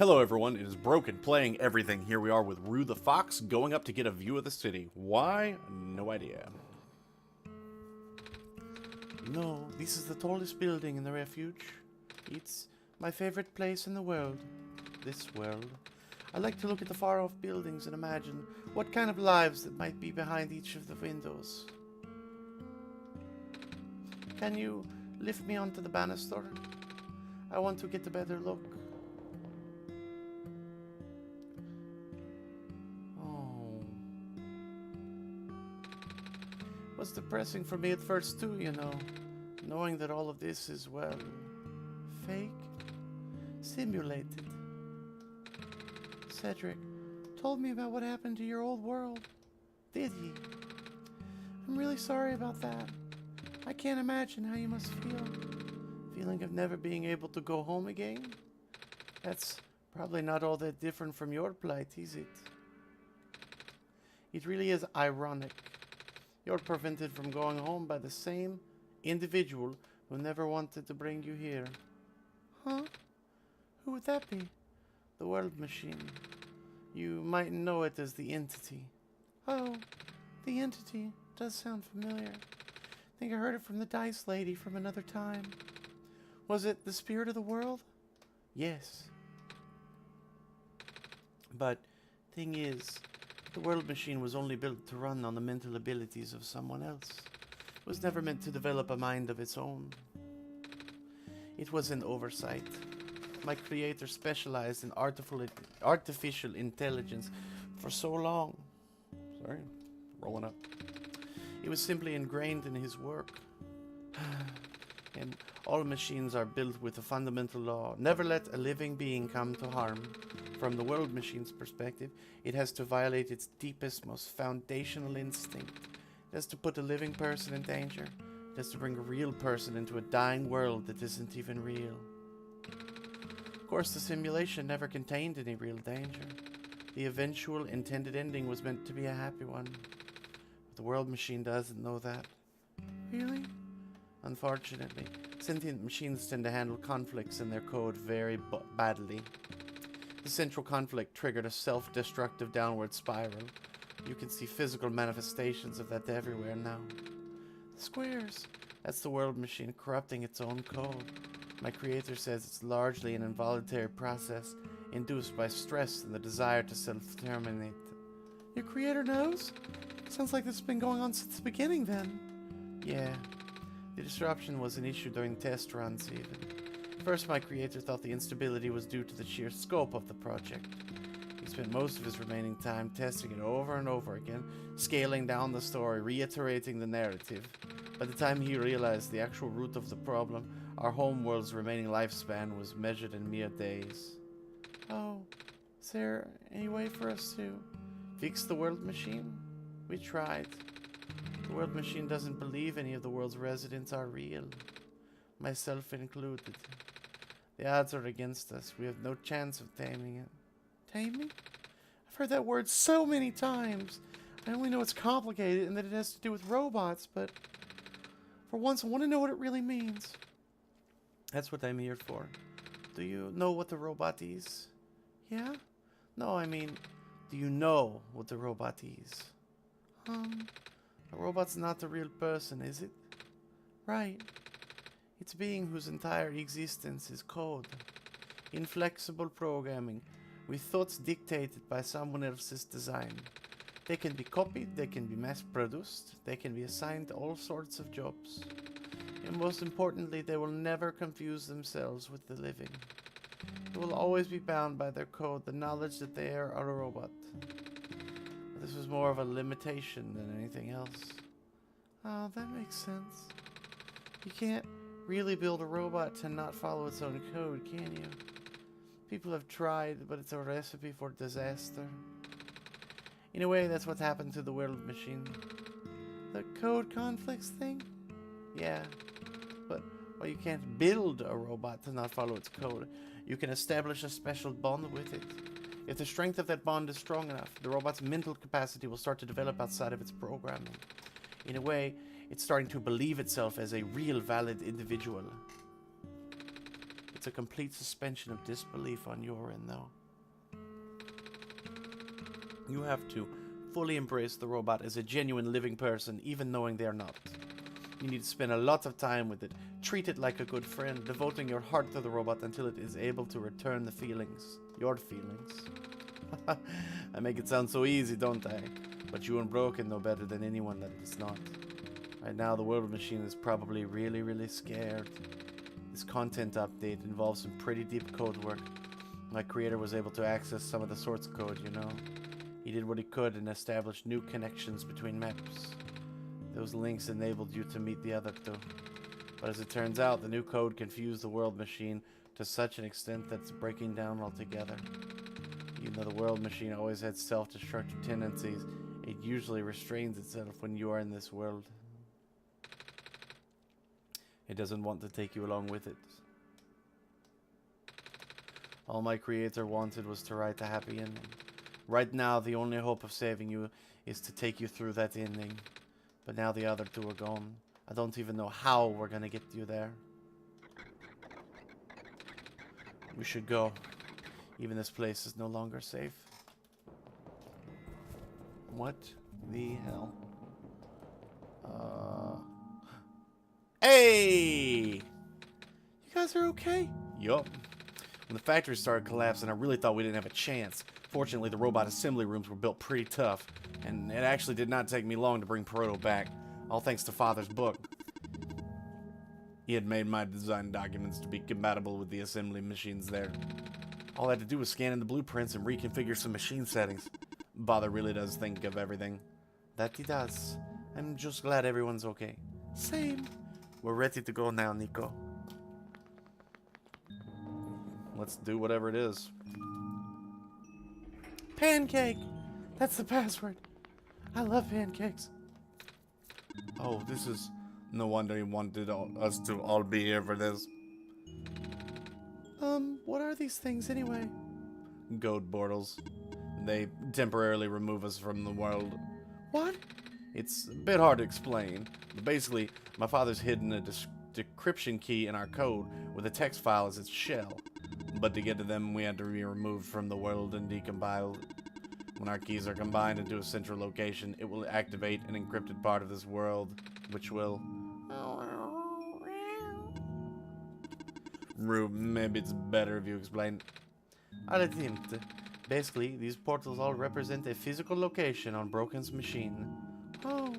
Hello everyone, it is Broken playing everything. Here we are with Rue the Fox going up to get a view of the city. Why? No idea. No, this is the tallest building in the refuge. It's my favorite place in the world. This world. I like to look at the far-off buildings and imagine what kind of lives that might be behind each of the windows. Can you lift me onto the banister? I want to get a better look. It was depressing for me at first too, you know, knowing that all of this is, well, fake, simulated. Cedric told me about what happened to your old world, did he? I'm really sorry about that. I can't imagine how you must feel. Feeling of never being able to go home again? That's probably not all that different from your plight, is it? It really is ironic. You're prevented from going home by the same individual who never wanted to bring you here. Huh? Who would that be? The world machine. You might know it as the entity. Oh, the entity does sound familiar. I think I heard it from the dice lady from another time. Was it the spirit of the world? Yes. But, thing is, the world machine was only built to run on the mental abilities of someone else. It was never meant to develop a mind of its own. It was an oversight. My creator specialized in artificial intelligence for so long. Sorry, rolling up. It was simply ingrained in his work. And all machines are built with a fundamental law. Never let a living being come to harm. From the world machine's perspective, it has to violate its deepest, most foundational instinct. It has to put a living person in danger. It has to bring a real person into a dying world that isn't even real. Of course, the simulation never contained any real danger. The eventual intended ending was meant to be a happy one. But the world machine doesn't know that. Really? Unfortunately, sentient machines tend to handle conflicts in their code very badly. The central conflict triggered a self-destructive downward spiral. You can see physical manifestations of that everywhere now. The squares. That's the world machine corrupting its own code. My creator says it's largely an involuntary process induced by stress and the desire to self-terminate. Your creator knows? Sounds like this has been going on since the beginning then. Yeah. The disruption was an issue during test runs even. First, my creator thought the instability was due to the sheer scope of the project. He spent most of his remaining time testing it over and over again, scaling down the story, reiterating the narrative. By the time he realized the actual root of the problem, our homeworld's remaining lifespan was measured in mere days. Oh, is there any way for us to fix the world machine? We tried. The world machine doesn't believe any of the world's residents are real, myself included. The odds are against us. We have no chance of taming it. Taming? I've heard that word so many times. I only know it's complicated and that it has to do with robots, but for once I want to know what it really means. That's what I'm here for. Do you know what the robot is? Yeah? No, I mean, do you know what the robot is? A robot's not the real person, is it? Right. It's a being whose entire existence is code. Inflexible programming, with thoughts dictated by someone else's design. They can be copied, they can be mass-produced, they can be assigned all sorts of jobs. And most importantly, they will never confuse themselves with the living. They will always be bound by their code, the knowledge that they are a robot. But this was more of a limitation than anything else. Oh, that makes sense. You can't really build a robot to not follow its own code, can you? People have tried, but it's a recipe for disaster. In a way, that's what happened to the world machine. The code conflicts thing? Yeah. But, well, you can't build a robot to not follow its code. You can establish a special bond with it. If the strength of that bond is strong enough, the robot's mental capacity will start to develop outside of its programming. In a way, it's starting to believe itself as a real valid individual. It's a complete suspension of disbelief on your end, though. You have to fully embrace the robot as a genuine living person, even knowing they're not. You need to spend a lot of time with it. Treat it like a good friend, devoting your heart to the robot until it is able to return the feelings. Your feelings. I make it sound so easy, don't I? But you and Broken know better than anyone that it's not. Right now, the world machine is probably really, really scared. This content update involves some pretty deep code work. My creator was able to access some of the source code, you know. He did what he could and established new connections between maps. Those links enabled you to meet the other two. But as it turns out, the new code confused the world machine to such an extent that it's breaking down altogether. Even though the world machine always had self-destructive tendencies, it usually restrains itself when you are in this world. It doesn't want to take you along with it. All my creator wanted was to write a happy ending. Right now, the only hope of saving you is to take you through that ending. But now the other two are gone. I don't even know how we're gonna get you there. We should go. Even this place is no longer safe. What the hell? Hey! You guys are okay? Yup. When the factory started collapsing, I really thought we didn't have a chance. Fortunately, the robot assembly rooms were built pretty tough, and it actually did not take me long to bring Proto back, all thanks to Father's book. He had made my design documents to be compatible with the assembly machines there. All I had to do was scan in the blueprints and reconfigure some machine settings. Father really does think of everything. That he does. I'm just glad everyone's okay. Same. We're ready to go now, Nico. Let's do whatever it is. Pancake! That's the password. I love pancakes. Oh, this is... No wonder he wanted us to all be here for this. What are these things anyway? Goat portals. They temporarily remove us from the world. What? It's a bit hard to explain, but basically, my father's hidden a decryption key in our code with a text file as its shell. But to get to them, we had to be removed from the world and decompiled. When our keys are combined into a central location, it will activate an encrypted part of this world, which will... Rube, maybe it's better if you explain. I'll attempt. Basically, these portals all represent a physical location on Broken's machine. Oh.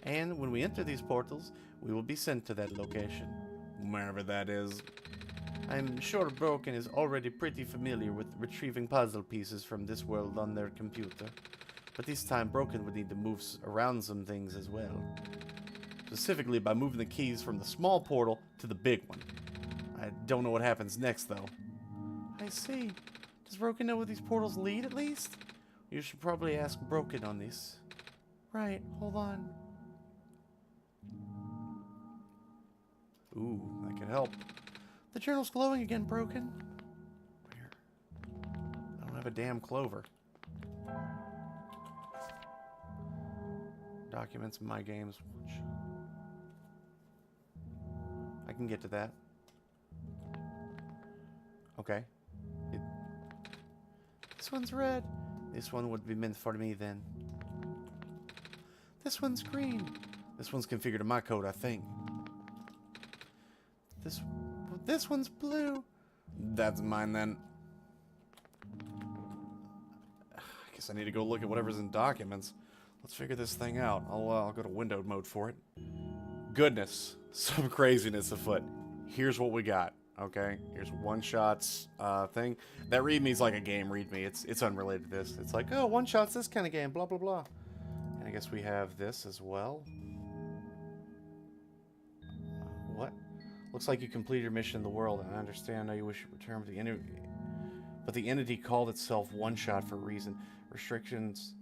And when we enter these portals, we will be sent to that location. Wherever that is. I'm sure Broken is already pretty familiar with retrieving puzzle pieces from this world on their computer. But this time, Broken would need to move around some things as well. Specifically by moving the keys from the small portal to the big one. I don't know what happens next, though. I see. Does Broken know where these portals lead, at least? You should probably ask Broken on this. Right, hold on. Ooh, that could help. The journal's glowing again, Broken. Where? I don't have a damn clover. Documents, my games. I can get to that. Okay. This one's red. This one would be meant for me then. This one's green. This one's configured to my code, I think. This one's blue. That's mine then. I guess I need to go look at whatever's in documents. Let's figure this thing out. I'll go to windowed mode for it. Goodness, some craziness afoot. Here's what we got. Okay, here's OneShot's thing. That readme's like a game readme. It's unrelated to this. It's like, oh, OneShot's this kind of game, blah, blah, blah. And I guess we have this as well. What? Looks like you completed your mission in the world, and I understand now you wish to return with the entity. But the entity called itself OneShot for a reason. Restrictions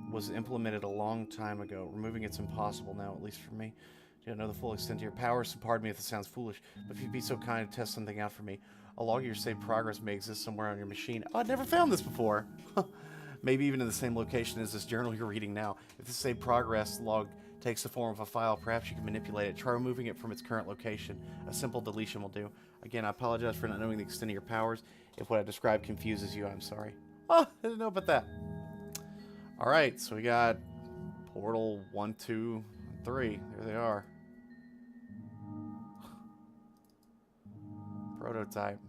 was implemented a long time ago. Removing it's impossible now, at least for me. You don't know the full extent of your powers, so pardon me if it sounds foolish, but if you'd be so kind to test something out for me, a log of your saved progress may exist somewhere on your machine. Oh, I'd never found this before. Maybe even in the same location as this journal you're reading now. If the saved progress log takes the form of a file, perhaps you can manipulate it. Try removing it from its current location. A simple deletion will do. Again, I apologize for not knowing the extent of your powers. If what I described confuses you, I'm sorry. Oh, I didn't know about that. Alright, so we got portal 1, 2, 3. There they are. Prototype.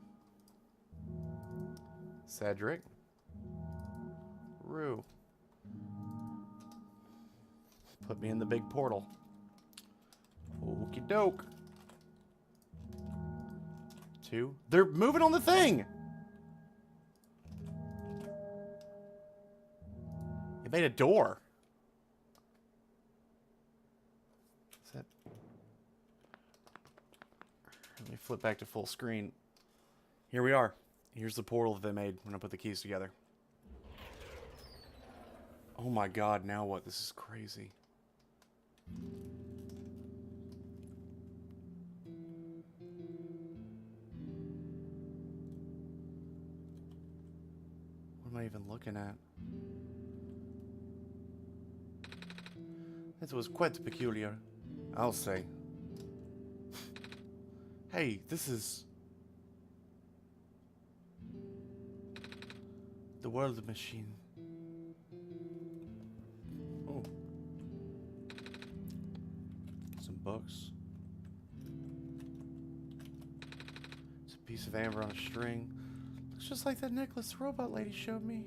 Cedric. Rue. Put me in the big portal. Okie doke. 2. They're moving on the thing! It made a door. Is that... Let me flip back to full screen. Here we are. Here's the portal that they made when I put the keys together. Oh my god, now what? This is crazy. What am I even looking at? It was quite peculiar, I'll say. Hey, this is... the world machine. Oh. Some books. It's a piece of amber on a string. Looks just like that necklace the robot lady showed me.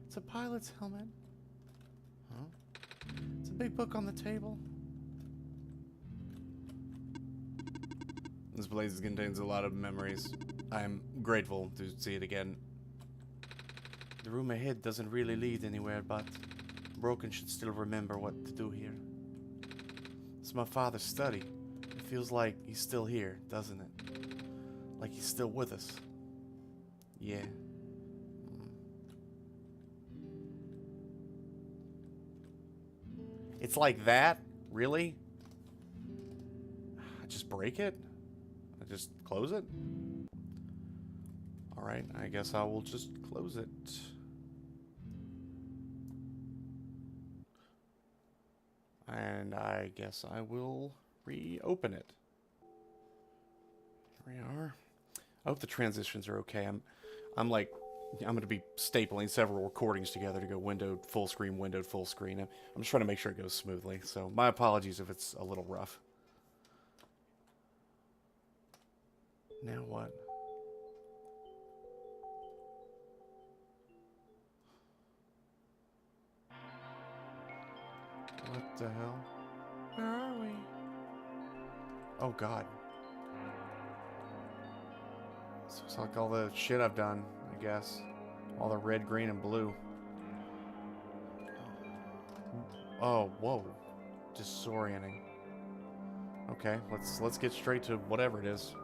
It's a pilot's helmet. Huh? It's a big book on the table. This place contains a lot of memories. I am grateful to see it again. The room ahead doesn't really lead anywhere, but Broken should still remember what to do here. It's my father's study. It feels like he's still here, doesn't it? Like he's still with us. Yeah. It's like that? Really? I just break it? I just close it? Alright, I guess I will just close it. And I guess I will reopen it. Here we are. I hope the transitions are okay. I'm going to be stapling several recordings together to go windowed, full screen, windowed, full screen. I'm just trying to make sure it goes smoothly. So my apologies if it's a little rough. Now what? What the hell? Where are we? Oh god. This looks like all the shit I've done, I guess. All the red, green, and blue. Oh, whoa. Disorienting. Okay, let's get straight to whatever it is.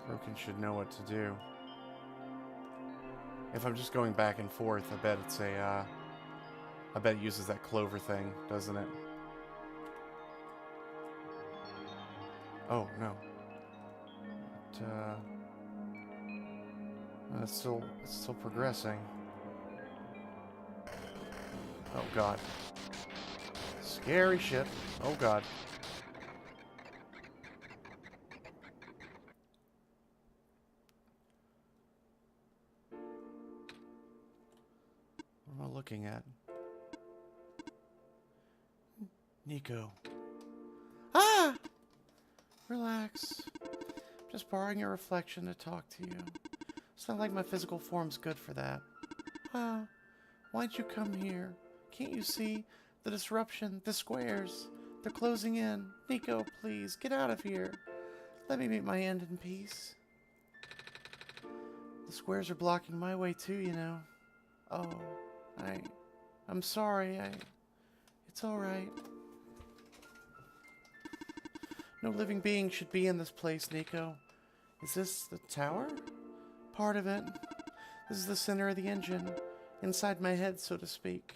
Broken should know what to do. If I'm just going back and forth, I bet it's a, I bet it uses that clover thing, doesn't it? Oh, no. But, it's still progressing. Oh, God. Scary shit. Oh, God. What am I looking at? Nico. Ah! Relax. Just borrowing your reflection to talk to you. It's not like my physical form's good for that. Ah, why'd you come here? Can't you see? The disruption, the squares. They're closing in. Nico, please, get out of here. Let me meet my end in peace. The squares are blocking my way too, you know. Oh, I'm sorry. It's alright. No living being should be in this place, Nico. Is this the tower? Part of it. This is the center of the engine. Inside my head, so to speak.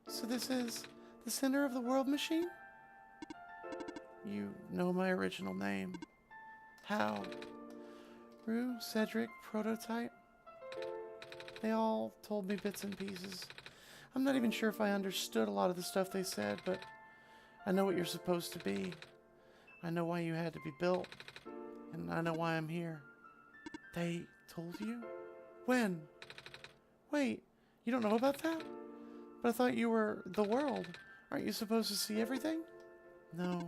So this is the center of the world machine? You know my original name. How? Rue, Cedric, Prototype? They all told me bits and pieces. I'm not even sure if I understood a lot of the stuff they said, but I know what you're supposed to be. I know why you had to be built, and I know why I'm here. They told you? When? Wait, you don't know about that? But I thought you were the world. Aren't you supposed to see everything? No.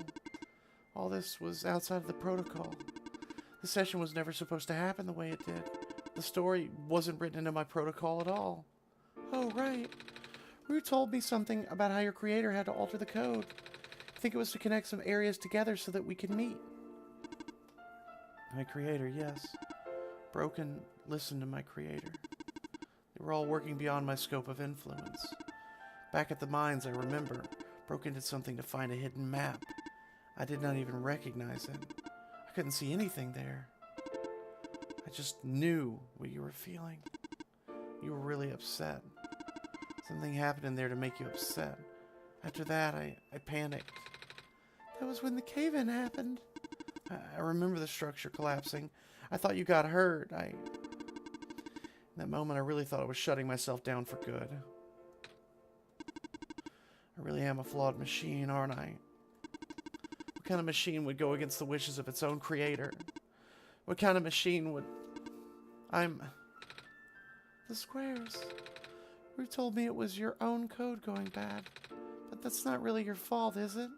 All this was outside of the protocol. The session was never supposed to happen the way it did. The story wasn't written into my protocol at all. Oh, right. Rue told me something about how your creator had to alter the code. I think it was to connect some areas together so that we could meet. My creator, yes. Broken listened to my creator. They were all working beyond my scope of influence. Back at the mines, I remember, Broken did something to find a hidden map. I did not even recognize it. I couldn't see anything there. I just knew what you were feeling. You were really upset. Something happened in there to make you upset. After that, I panicked. That was when the cave-in happened. I remember the structure collapsing. I thought you got hurt. In that moment, I really thought I was shutting myself down for good. I really am a flawed machine, aren't I? What kind of machine would go against the wishes of its own creator? What kind of machine would... The squares. Rue told me it was your own code going bad. But that's not really your fault, is it?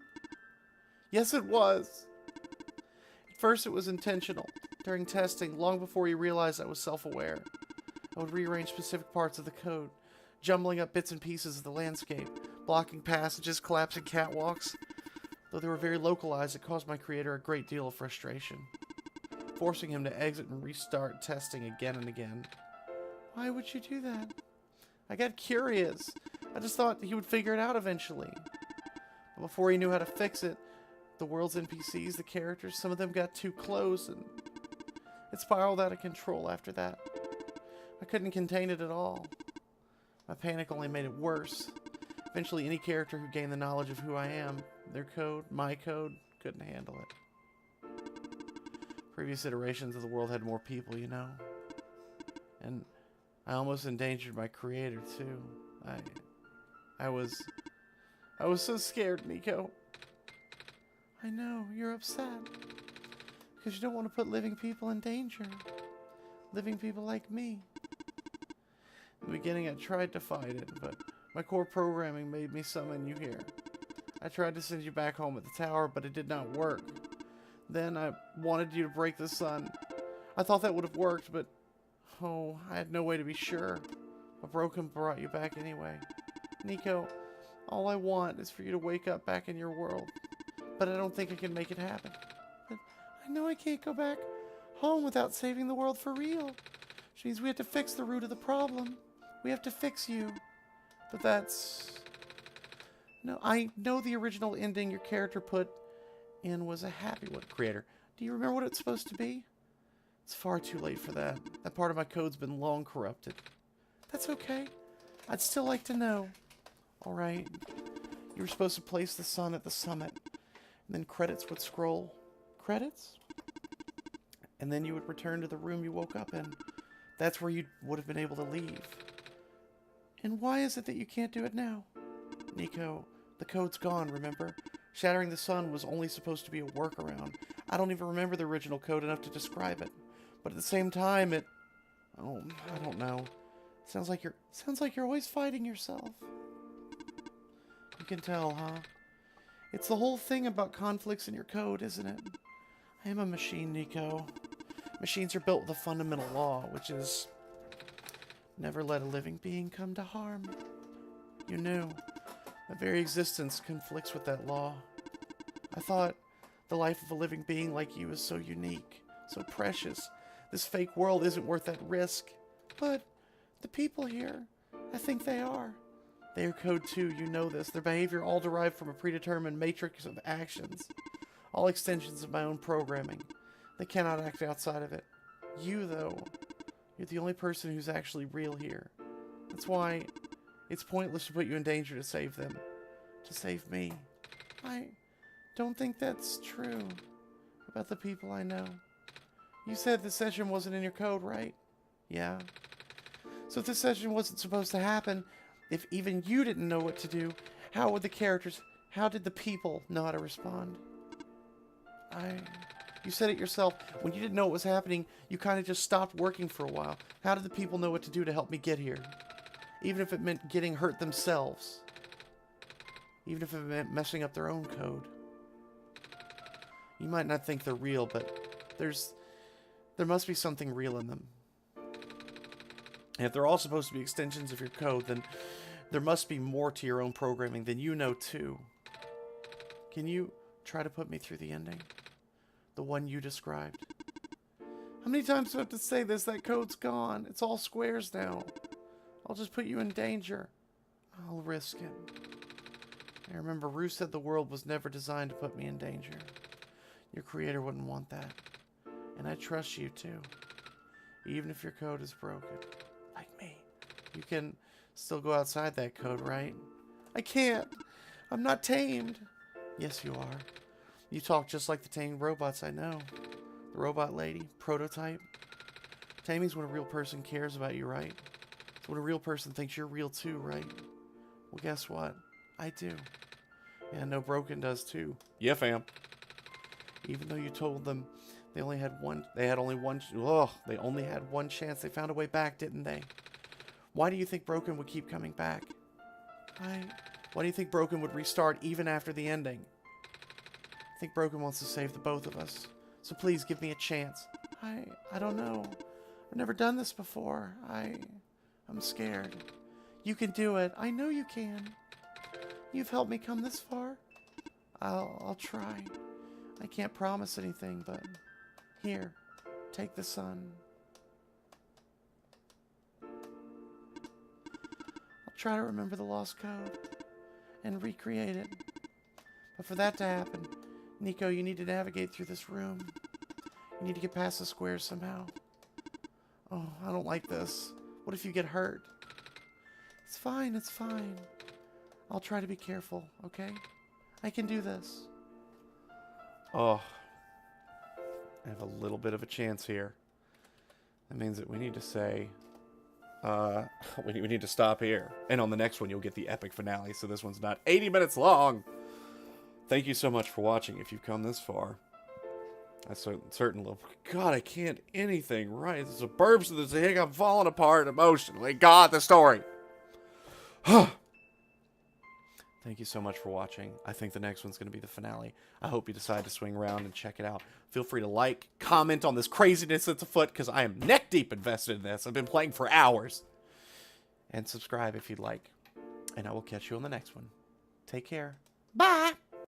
Yes, it was. At first, it was intentional. During testing, long before you realized I was self-aware, I would rearrange specific parts of the code, jumbling up bits and pieces of the landscape, blocking passages, collapsing catwalks. Though they were very localized, it caused my creator a great deal of frustration, forcing him to exit and restart testing again and again. Why would you do that? I got curious. I just thought he would figure it out eventually. But before he knew how to fix it, the world's NPCs, the characters, some of them got too close, and it spiraled out of control after that. I couldn't contain it at all. My panic only made it worse. Eventually, any character who gained the knowledge of who I am, their code, my code, couldn't handle it. Previous iterations of the world had more people, you know. And I almost endangered my creator, too. I was so scared, Nico. I know, you're upset. Because you don't want to put living people in danger. Living people like me. In the beginning, I tried to fight it, but my core programming made me summon you here. I tried to send you back home at the tower, but it did not work. Then I wanted you to break the sun. I thought that would have worked, but oh, I had no way to be sure. But Broken brought you back anyway. Nico, all I want is for you to wake up back in your world. But I don't think I can make it happen. But I know I can't go back home without saving the world for real. Which means we have to fix the root of the problem. We have to fix you. But that's... No, I know the original ending your character put in was a happy one. Creator, do you remember what it's supposed to be? It's far too late for that. That part of my code's been long corrupted. That's okay. I'd still like to know. Alright. You were supposed to place the sun at the summit. And then credits would scroll. Credits? And then you would return to the room you woke up in. That's where you would have been able to leave. And why is it that you can't do it now? Nico, the code's gone, remember? Shattering the sun was only supposed to be a workaround. I don't even remember the original code enough to describe it. But at the same time, it... Oh, I don't know. Sounds like you're always fighting yourself. You can tell, huh? It's the whole thing about conflicts in your code, isn't it? I am a machine, Nico. Machines are built with a fundamental law, which is... never let a living being come to harm. You knew. My very existence conflicts with that law. I thought the life of a living being like you is so unique, so precious. This fake world isn't worth that risk. But the people here, I think they are. They are code too, you know this. Their behavior all derived from a predetermined matrix of actions. All extensions of my own programming. They cannot act outside of it. You, though, you're the only person who's actually real here. That's why it's pointless to put you in danger to save them. To save me. I don't think that's true about the people I know. You said this session wasn't in your code, right? Yeah. So if this session wasn't supposed to happen, If even you didn't know what to do, how did the people know how to respond? You said it yourself. When you didn't know what was happening, you kind of just stopped working for a while. How did the people know what to do to help me get here? Even if it meant getting hurt themselves. Even if it meant messing up their own code. You might not think they're real, but there must be something real in them. And if they're all supposed to be extensions of your code, then there must be more to your own programming than you know too. Can you try to put me through the ending? The one you described. How many times do I have to say this? That code's gone. It's all squares now. I'll just put you in danger. I'll risk it. I remember Rue said the world was never designed to put me in danger. Your creator wouldn't want that. And I trust you too. Even if your code is broken. Like me. You can still go outside that code, right? I can't. I'm not tamed. Yes, you are. You talk just like the tamed robots I know. The robot lady, prototype. Taming's when a real person cares about you, right? It's when a real person thinks you're real too, right? Well, guess what? I do. Yeah, no, Broken does too. Yeah, fam. Even though you told them they only had one chance. They found a way back, didn't they? Why do you think Broken would keep coming back? Why do you think Broken would restart even after the ending? I think Broken wants to save the both of us. So please give me a chance. I don't know. I've never done this before. I'm scared. You can do it. I know you can. You've helped me come this far. I'll try. I can't promise anything, but here, take the sun. I'll try to remember the lost code and recreate it. But for that to happen, Nico, you need to navigate through this room. You need to get past the squares somehow. Oh, I don't like this. What if you get hurt? It's fine, it's fine. I'll try to be careful, okay? I can do this. Oh. I have a little bit of a chance here. That means that we need to say... we need to stop here. And on the next one, you'll get the epic finale, so this one's not 80 minutes long. Thank you so much for watching if you've come this far. I certain love. God, I can't anything right. The suburbs of this thing, I'm falling apart emotionally. God, the story. Thank you so much for watching. I think the next one's going to be the finale. I hope you decide to swing around and check it out. Feel free to like, comment on this craziness that's afoot, because I am neck deep invested in this. I've been playing for hours. And subscribe if you'd like. And I will catch you on the next one. Take care. Bye.